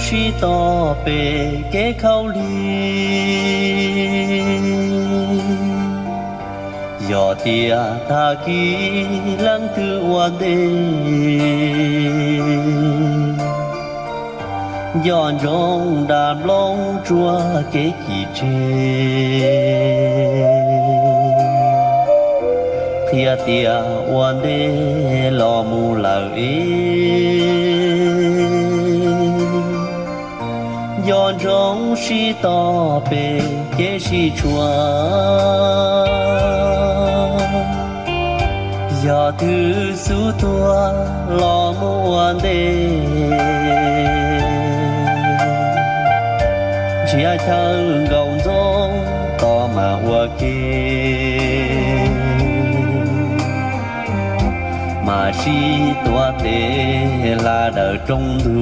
是多被给考虑，要的他给人的我的，要用大龙捉给几只。Tia tia wande lo mu lao yon rong shi to pe ke shi chua ya tu su tua lo mu wande chia chang gong zong to ma wa ke mà si tua tế là đời trong thu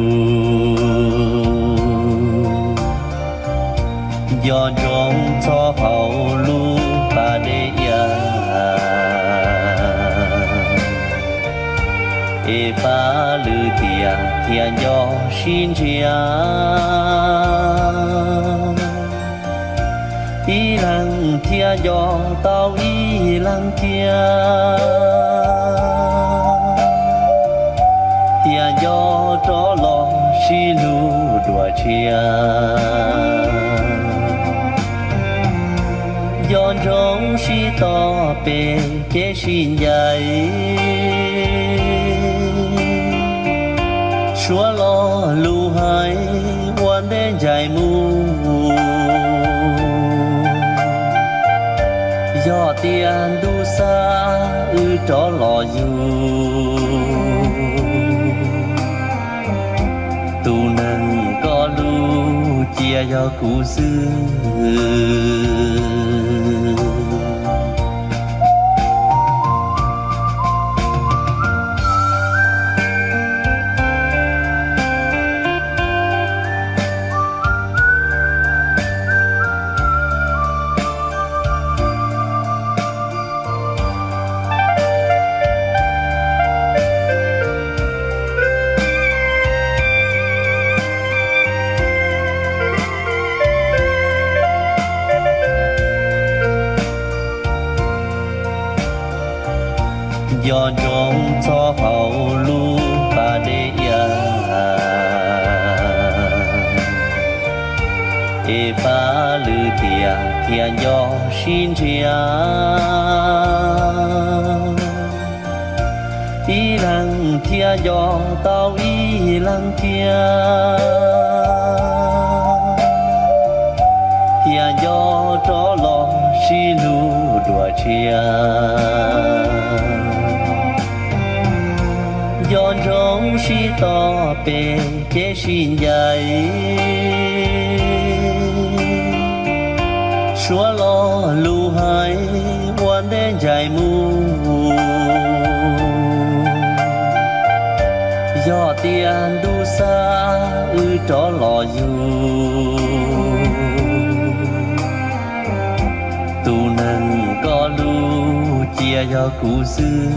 do trong cho hậu lu ba đê ya e pha lư tia thiên do xin chia y lăng thiên do tao y lăng thiên do cho lo si lu đùa chia do trong si to pe ke xin dạy xóa lo lu hai quan đến dài mu do tiền du xa cho lo du tu nâng có lu chia cho cụ xưa do trong cho hậu lu ba đê ya e pha lư tia thiên do xin chia y lăng thiên do tao y lăng thiên do cho lo si lu đùa chia yon rong si to pe ke xin dạy xóa lo lu hai quan đến dài mu do tiền du xa cho lo du tu nâng có lu chia cho cụ xưa